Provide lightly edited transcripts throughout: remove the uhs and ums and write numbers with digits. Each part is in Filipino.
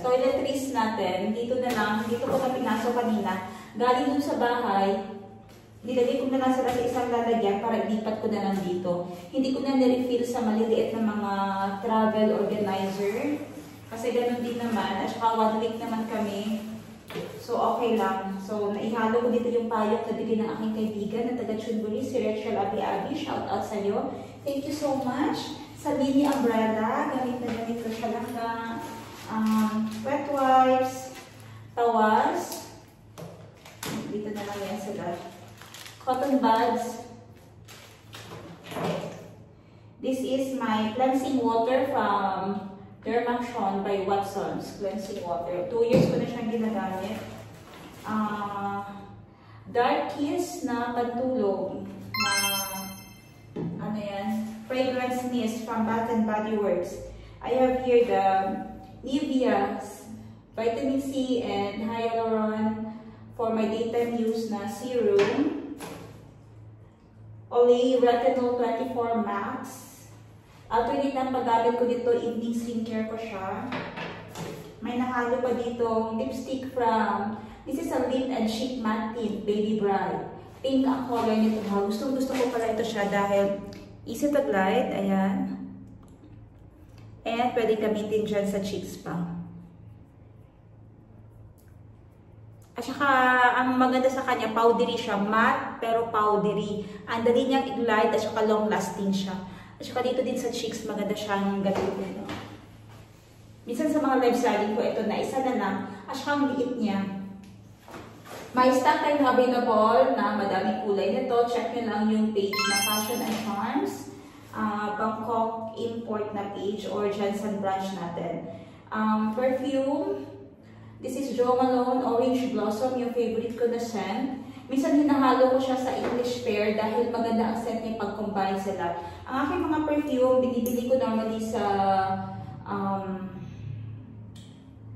toiletries natin, dito na lang, dito ko na pinasok kanina. Galing dun sa bahay, nilagay ko na lang sila sa isang lalagyan para ilipat ko na lang dito. Hindi ko na nirefill sa maliliit na mga travel organizer. Kasi ganun din naman. At saka 1 week naman kami. So, okay lang. So, naihalo ko dito yung payok na bigay ng aking kaibigan na taga Chunbury, si Rachel Abi. Shout out sa'yo. Thank you so much. Sa mini umbrella, gamit na gamit ko siya lang na wet wipes, tawas. Dito na lang yan sila. Cotton buds. This is my cleansing water from Dermaction by Watson's cleansing water. 2 years ko na siyang ginagamit. Dark Kiss na pantulog na ano yan? Fragrance mist from Bath and Body Works. I have here the Nivea Vitamin C and Hyaluron for my daytime use na serum. Olay Retinol 24 Max. Alternate na paggamit ko dito, evening skincare ko siya. May nahalo pa dito lipstick from, this is a Lip and Cheek Matte Tint Baby Bride. Pink ang color nito ha. Gusto ko pala ito siya dahil easy to glide. Ayan. And pwede gamitin dyan sa cheeks pa. At saka, ang maganda sa kanya, powdery siya. Matte, pero powdery. Ang dali niyang i-glide at saka long-lasting siya. At saka dito din sa cheeks, maganda siyang gamitin. No? Minsan sa mga live selling ko, ito na isa na lang. At saka ang liit niya. May stock time available na madaming kulay nito. Check nyo lang yung page na Fashion and Charms. Bangkok import na page or Jensen branch natin. Perfume. This is Jo Malone Orange Blossom, yung favorite ko na scent. Minsan hinahalo ko siya sa English Pear dahil maganda ang scent niya pag-combine sila. Ang aking mga perfume, binibili ko normally sa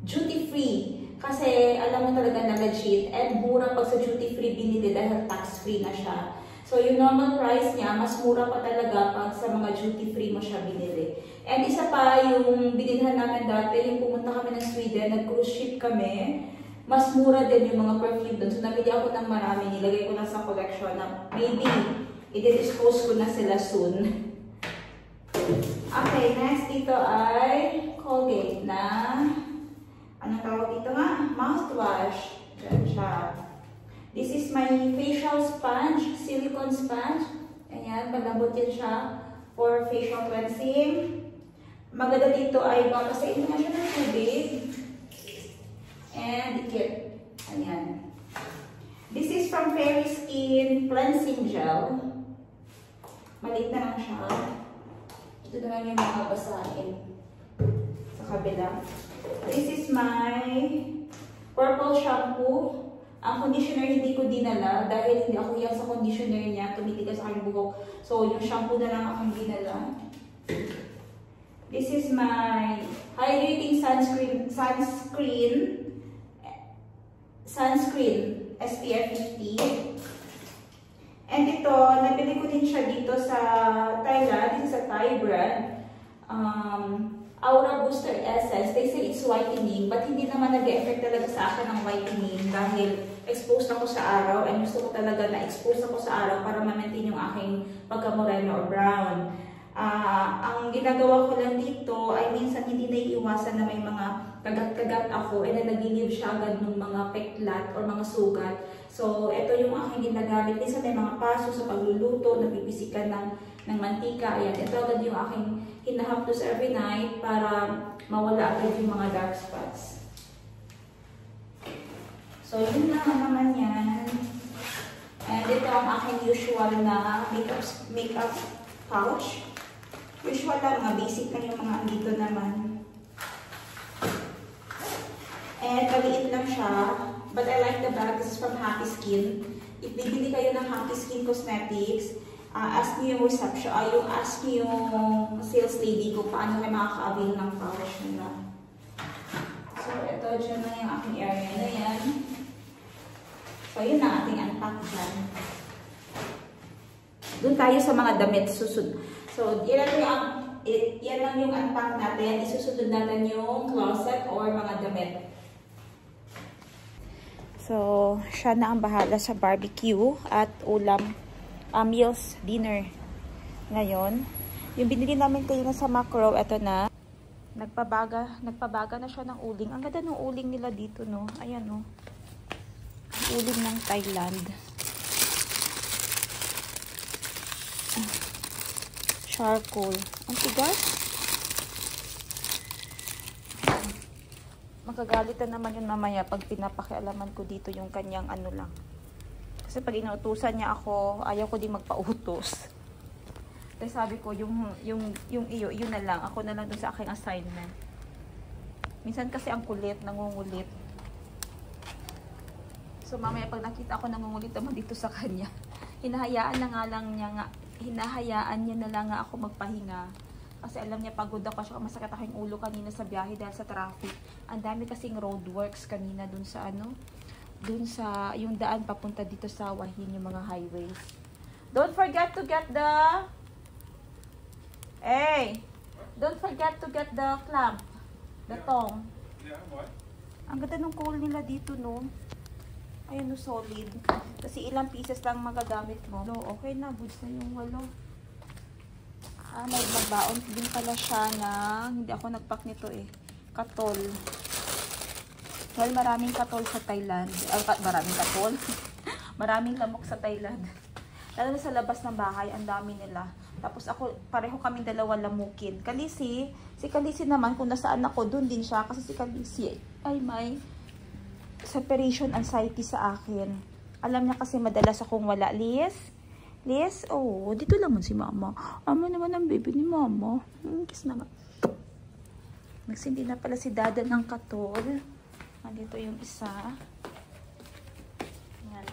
duty free. Kasi alam mo talaga na legit and mura pag sa duty free binili dahil tax free na siya. So yung normal price niya, mas mura pa talaga pag sa mga duty free mo siya binili. And isa pa, yung binilhan namin dati, yung pumunta kami ng Sweden, nag-cruise ship kami, mas mura din yung mga perfume doon. So nabili ako ng marami, nilagay ko na sa collection na maybe i-dispose ko na sila soon. Okay, next dito ay Colgate na, anong tawag dito nga? Mouthwash. Diyan siya. This is my facial sponge, silicone sponge. Ayan, palambot yan siya for facial cleansing. Maganda dito ay babasahin mo na siya ng tubig. And dikit. Ayan. This is from Fairy Skin Cleansing Gel. Maliit na lang siya. Ito na lang yung mga basahin sa kabila. This is my purple shampoo. Ang conditioner hindi ko dinala dahil hindi ako yan sa conditioner niya. Tumitigas sa aking buhok. So, yung shampoo na lang akong dinala. This is my hydrating sunscreen SPF 50. And ito, nabili ko din siya dito sa Thailand. This is a Thai brand. Aura Booster Essence. They say it's whitening, but hindi naman nag-effect talaga sa akin ng whitening dahil exposed ako sa araw and gusto ko talaga na exposed ako sa araw para ma-maintain yung aking pagka-moreno or brown. Ang ginagawa ko lang dito ay minsan hindi naiiwasan na may mga kagat-kagat ako and nag-give siya agad ng mga peklat or mga sugat. So, ito yung aking ginagamit. Minsan may mga paso sa pagluluto, napipisikan ng mantika. Ayan, ito agad yung aking hinahapdos every night para mawala agad yung mga dark spots. So, yun lang naman yan. And ito ang aking usual na makeup pouch. Usual lang, mga basic lang yung mga andito naman. And maliit lang siya. But I like the bag. This is from Happy Skin. If bibili kayo ng Happy Skin Cosmetics, ask niyo yung reception, ask niyo yung sales lady ko paano kayo makaka-avail ng pouch nila. So, ito, dyan na yung aking area na yan. So, yun na ating unpack dyan. Doon tayo sa mga damit susud. So, yan na yung yan lang yung unpack natin. Isusunod natin yung closet or mga damit. So, siya na ang bahala sa barbecue at ulam, meals, dinner. Ngayon, yung binili namin kayo sa Macro, eto na. Nagpabaga na siya ng uling. Ang ganda ng uling nila dito, no? Ayan, no? Uling ng Thailand. Charcoal. Ang tigas. Magagalit na naman yun mamaya pag pinapakialaman ko dito yung kanyang ano lang. Kasi pag inuutusan niya ako, ayaw ko din magpautos. Kasi sabi ko, yung iyo, yun na lang. Ako na lang dun sa aking assignment. Minsan kasi ang kulit, nangungulit. So mamaya pag nakita ako nangungulit naman dito sa kanya, hinahayaan niya na lang nga ako magpahinga. Kasi alam niya pagod ako, siya masakit ako yung ulo kanina sa biyahe dahil sa traffic. Ang dami kasing roadworks kanina dun sa yung daan papunta dito sa Wahin, yung mga highways. Don't forget to get the clamp, the tong. Yeah, what? Ang ganda ng coal nila dito, no? Ayun, no, solid. Kasi ilang pieces lang magagamit mo. No, okay na, goods na yung 8. May magbaon din pala siya na hindi ako nagpack nito katol. Well, maraming katol sa Thailand. Maraming katol. Maraming lamok sa Thailand. Lalo na sa labas ng bahay, ang dami nila. Tapos pareho kaming dalawa lamukin. Kalisi, si Kalisi naman, kung nasaan ako, dun din siya. Kasi si Kalisi ay may separation anxiety sa akin. Alam niya kasi madalas akong wala. Liz, oh, dito naman si Mama. Ama naman ang baby ni Mama. Kiss naman. Nagsindi na pala si Dada ng katol. Nandito yung isa. Yan.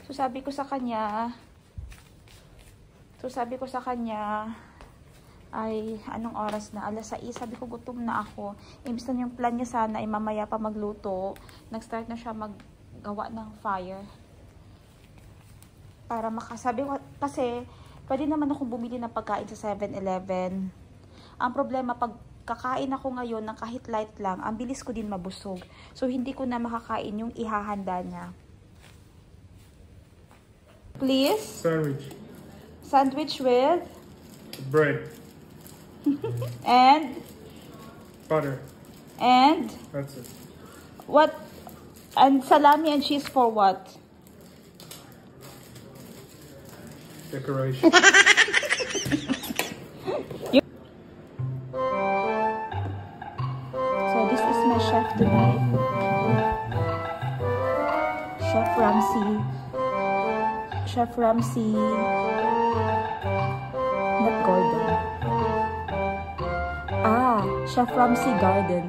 So sabi ko sa kanya, ay anong oras na? 6:00. Sabi ko gutom na ako. Imbis na yung plan niya sana ay mamaya pa magluto. Nag-start na siya maggawa ng fire. Para makasabi ko, kasi pwede naman akong bumili ng pagkain sa 7-Eleven. Ang problema, pag kakain ako ngayon ng kahit light lang, ang bilis ko din mabusog. So, hindi ko na makakain yung ihahanda niya. Please? Sandwich with? Bread. And? Butter. And? That's it. What? And salami and cheese for what? Decoration. So this is my chef tonight. Chef Ramsay. Not Gordon. Chef Ramsay Garden.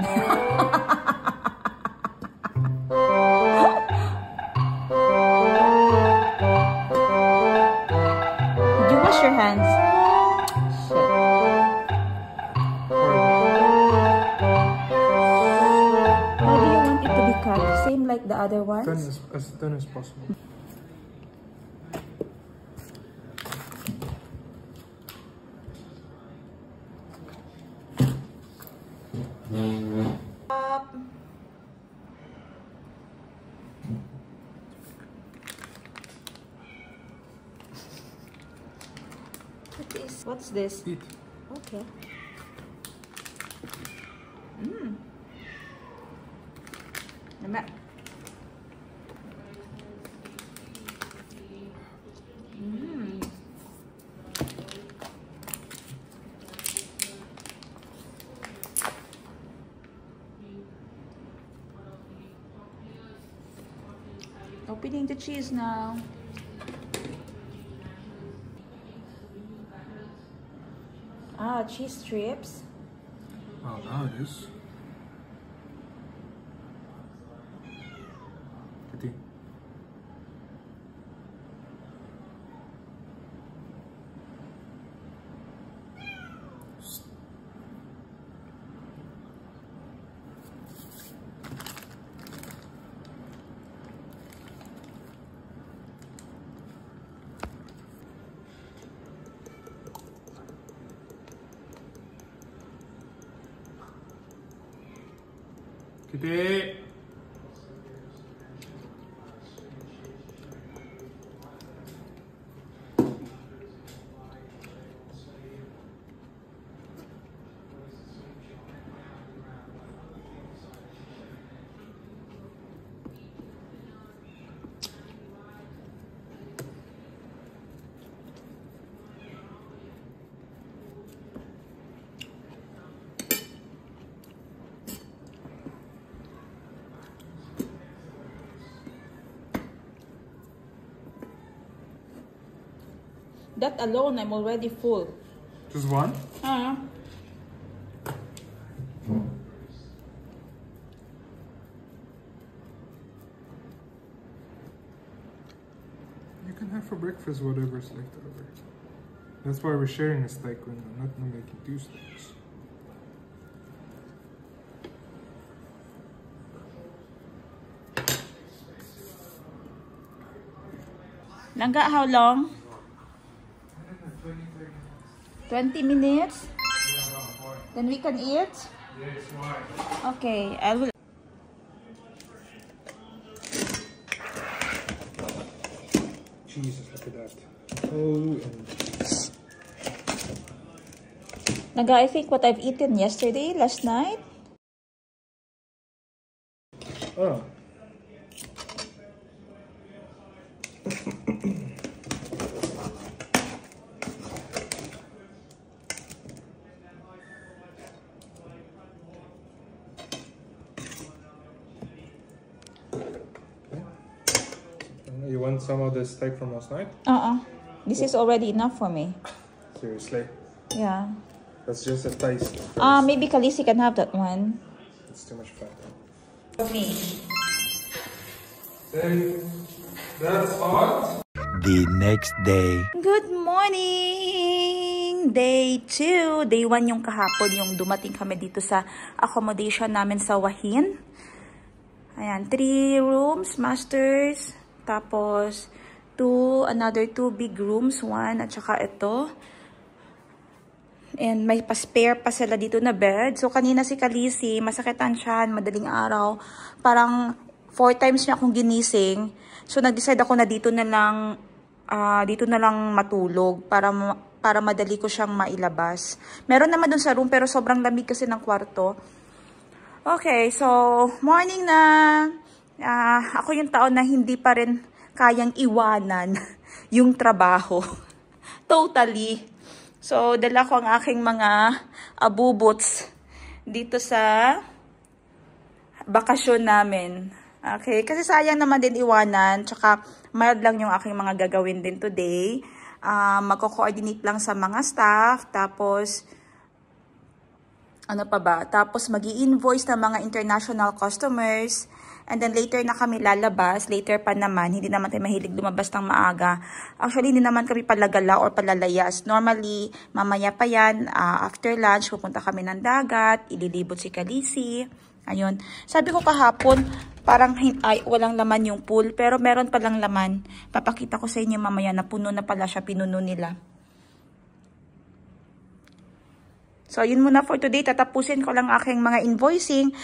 Your hands. Shit. How do you want it to be cut? Same like the other ones? As thin as possible. What's this? Eat. Okay. Nama. Opening the cheese now. Cheese strips. Oh, now it is. Kitty. Kitty! That alone, I'm already full. Just one? You can have for breakfast whatever's left over. That's why we're sharing a steak when I'm not making 2 steaks. Langga, how long? 20 minutes? Then we can eat? Yes, why? Okay, I will. Jesus, look at that. Oh, and Naga, I think what I've eaten yesterday, last night. oh. You want some of the steak from last night? This is already enough for me. Seriously? Yeah. That's just a taste. Maybe Khaleesi can have that one. It's too much fat. For me. That's hot. The next day. Good morning! Day 2. Day 1 yung kahapon, yung dumating kami dito sa accommodation namin sa Wahin. Ayan, 3 rooms, masters. Tapos, another 2 big rooms. 1 at saka ito. And may pa-spare pa sila dito na bed. So, kanina si Khaleesi, masakit ang tiyan, madaling araw. Parang 4 times niya akong ginising. So, nag-decide ako na dito na lang matulog para madali ko siyang mailabas. Meron naman dun sa room pero sobrang lamig kasi ng kwarto. Okay, so morning na. Ako yung taon na hindi pa rin kayang iwanan yung trabaho. Totally. So, dala ko ang aking mga abubots dito sa bakasyon namin. Okay, kasi sayang naman din iwanan. Tsaka, mild lang yung aking mga gagawin din today. Magko-coordinate lang sa mga staff. Tapos, ano pa ba? Tapos, mag-i-invoice ng mga international customers. And then, later na kami lalabas. Later pa naman. Hindi naman tayo mahilig lumabas ng maaga. Actually, hindi naman kami palagala or palalayas. Normally, mamaya pa yan. After lunch, pupunta kami ng dagat. Ililibot si Khaleesi. Ayun. Sabi ko kahapon, parang walang laman yung pool. Pero meron palang laman. Papakita ko sa inyo mamaya na puno na pala siya. Pinuno nila. So, yun muna for today. Tatapusin ko lang aking mga invoicing.